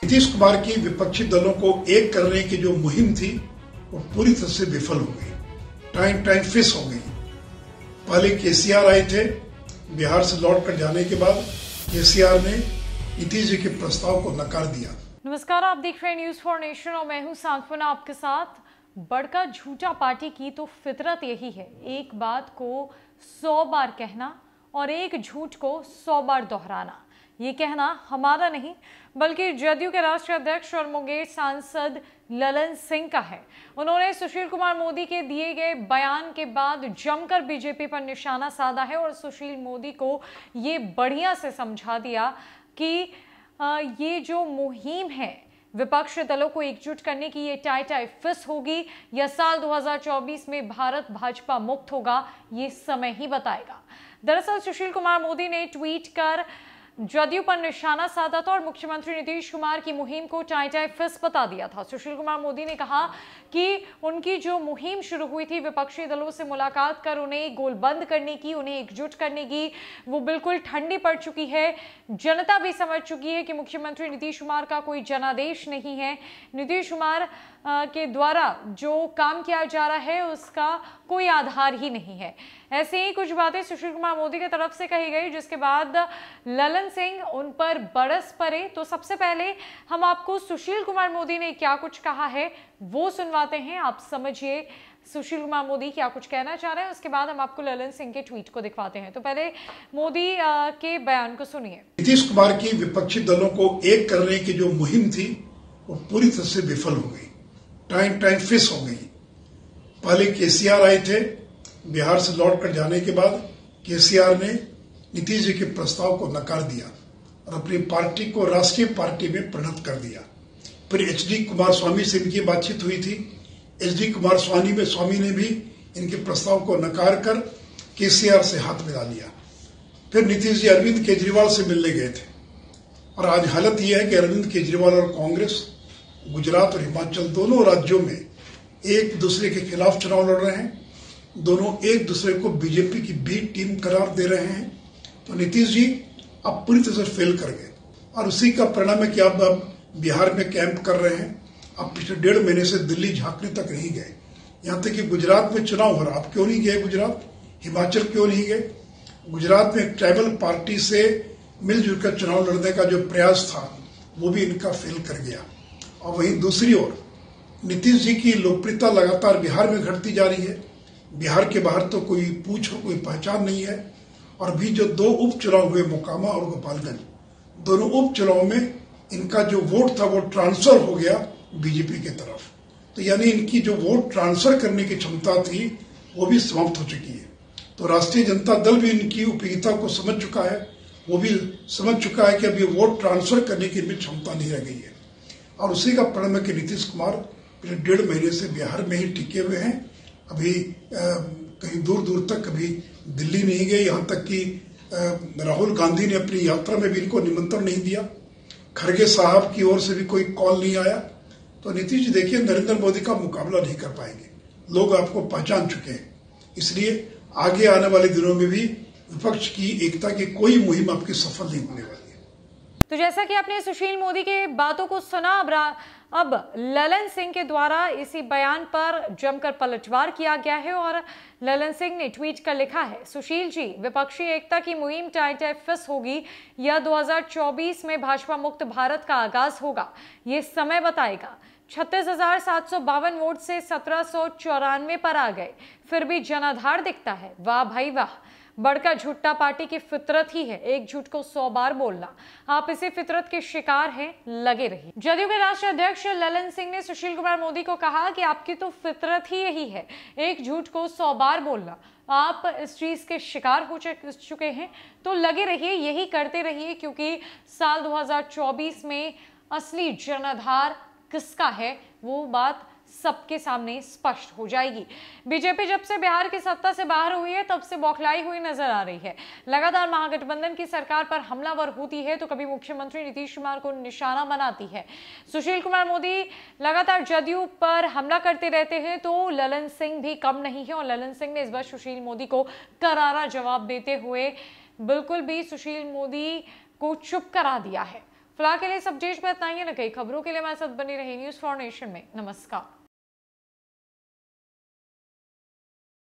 नीतीश कुमार की विपक्षी दलों को एक करने की जो मुहिम थी वो पूरी तरह से विफल हो गई, टाइम फिस हो गई। पहले केसीआर आए थे, बिहार से लौट कर जाने के बाद केसीआर ने नीतीश जी के प्रस्ताव को नकार दिया। नमस्कार, आप देख रहे हैं न्यूज फॉर नेशन और मैं हूं सांत्वना आपके साथ। बड़का झूठा पार्टी की तो फितरत यही है, एक बात को 100 बार कहना और एक झूठ को 100 बार दोहराना। ये कहना हमारा नहीं बल्कि जदयू के राष्ट्रीय अध्यक्ष और मुंगेर सांसद ललन सिंह का है। उन्होंने सुशील कुमार मोदी के दिए गए बयान के बाद जमकर बीजेपी पर निशाना साधा है और सुशील मोदी को ये बढ़िया से समझा दिया कि ये जो मुहिम है विपक्ष दलों को एकजुट करने की, ये टाई फिस होगी या साल 2024 में भारत भाजपा मुक्त होगा, ये समय ही बताएगा। दरअसल सुशील कुमार मोदी ने ट्वीट कर जदयू पर निशाना साधा था और मुख्यमंत्री नीतीश कुमार की मुहिम को टाई फिस बता दिया था। सुशील कुमार मोदी ने कहा कि उनकी जो मुहिम शुरू हुई थी विपक्षी दलों से मुलाकात कर उन्हें गोलबंद करने की, उन्हें एकजुट करने की, वो बिल्कुल ठंडी पड़ चुकी है। जनता भी समझ चुकी है कि मुख्यमंत्री नीतीश कुमार का कोई जनादेश नहीं है। नीतीश कुमार के द्वारा जो काम किया जा रहा है उसका कोई आधार ही नहीं है। ऐसे ही कुछ बातें सुशील कुमार मोदी की तरफ से कही गई, जिसके बाद ललन सिंह उन पर बरस पड़े। तो सबसे पहले हम आपको सुशील कुमार मोदी ने क्या कुछ कहा है वो सुनवाते हैं, आप समझिए सुशील कुमार मोदी क्या कुछ कहना चाह रहे हैं। उसके बाद हम आपको ललन सिंह के ट्वीट को दिखवाते हैं। तो पहले मोदी के बयान को सुनिए। नीतीश कुमार की विपक्षी दलों को एक करने की जो मुहिम थी वो पूरी तरह से विफल हो गई, टाइम फिस हो गई। पहले केसीआर आए थे, बिहार से लौट कर जाने के बाद केसीआर ने नीतीश जी के प्रस्ताव को नकार दिया और अपनी पार्टी को राष्ट्रीय पार्टी में परिणत कर दिया। फिर एचडी कुमारस्वामी से इनकी बातचीत हुई थी। एचडी कुमारस्वामी ने भी इनके प्रस्ताव को नकार कर केसीआर से हाथ मिला लिया। फिर नीतीश जी अरविंद केजरीवाल से मिलने गए थे और आज हालत यह है कि अरविंद केजरीवाल और कांग्रेस गुजरात और हिमाचल दोनों राज्यों में एक दूसरे के खिलाफ चुनाव लड़ रहे हैं। दोनों एक दूसरे को बीजेपी की बी टीम करार दे रहे हैं। तो नीतीश जी अब पूरी तरह से फेल कर गए और उसी का परिणाम है कि अब बिहार में कैंप कर रहे हैं। अब पिछले 1.5 महीने से दिल्ली झांकने तक नहीं गए, यहाँ तक कि गुजरात में चुनाव हो रहा, आप क्यों नहीं गए गुजरात? हिमाचल क्यों नहीं गए? गुजरात में एक ट्राइबल पार्टी से मिलजुल कर चुनाव लड़ने का जो प्रयास था वो भी इनका फेल कर गया। और वहीं दूसरी ओर नीतीश जी की लोकप्रियता लगातार बिहार में घटती जा रही है। बिहार के बाहर तो कोई पूछ और कोई पहचान नहीं है। और भी जो 2 उपचुनाव हुए, मोकामा और गोपालगंज, दोनों उपचुनाव में इनका जो वोट था वो ट्रांसफर हो गया बीजेपी की तरफ। तो यानी इनकी जो वोट ट्रांसफर करने की क्षमता थी वो भी समाप्त हो चुकी है। तो राष्ट्रीय जनता दल भी इनकी उपयोगिता को समझ चुका है, वो भी समझ चुका है कि अभी वोट ट्रांसफर करने की इनमें क्षमता नहीं रह गई है। और उसी का परिणाम है कि नीतीश कुमार पिछले 1.5 महीने से बिहार में ही टिके हुए हैं। अभी कहीं दूर तक कभी दिल्ली नहीं गए, यहाँ तक कि राहुल गांधी ने अपनी यात्रा में भी इनको निमंत्रण नहीं दिया। खड़गे साहब की ओर से भी कोई कॉल नहीं आया। तो नीतीश जी देखिए, नरेंद्र मोदी का मुकाबला नहीं कर पाएंगे, लोग आपको पहचान चुके हैं। इसलिए आगे आने वाले दिनों में भी विपक्ष की एकता की कोई मुहिम आपकी सफल नहीं होने वाली है। तो जैसा कि आपने सुशील मोदी के बातों को सुना, अब ललन सिंह के द्वारा इसी बयान पर जमकर पलटवार किया गया है और ललन सिंह ने ट्वीट कर लिखा है, सुशील जी, विपक्षी एकता की मुहिम टाई फिस होगी या 2024 में भाजपा मुक्त भारत का आगाज होगा, ये समय बताएगा। 36,752 वोट से 1794 पर आ गए, फिर भी जनाधार दिखता है। वाह भाई वाह, बड़का झूठा पार्टी की फितरत ही है, एक झूठ को 100 बार बोलना। आप इसी फितरत के शिकार हैं, लगे रहिए। जदयू के राष्ट्रीय अध्यक्ष ललन सिंह ने सुशील कुमार मोदी को कहा कि आपकी तो फितरत ही यही है, एक झूठ को 100 बार बोलना। आप इस चीज के शिकार हो चुके हैं, तो लगे रहिए, यही करते रहिए, क्योंकि साल 2024 में असली जनाधार किसका है वो बात सबके सामने स्पष्ट हो जाएगी। बीजेपी जब से बिहार की सत्ता से बाहर हुई है तब से बौखलाई हुई नजर आ रही है। लगातार महागठबंधन की सरकार पर हमलावर होती है तो कभी मुख्यमंत्री नीतीश कुमार को निशाना बनाती है। सुशील कुमार मोदी लगातार जदयू पर हमला करते रहते हैं तो ललन सिंह भी कम नहीं है और ललन सिंह ने इस बार सुशील मोदी को करारा जवाब देते हुए बिल्कुल भी सुशील मोदी को चुप करा दिया है। फिलहाल के लिए सब चीज में इतना ही है। न कई खबरों के लिए हमारे साथ बनी रही न्यूज़ फॉर नेशन में। नमस्कार।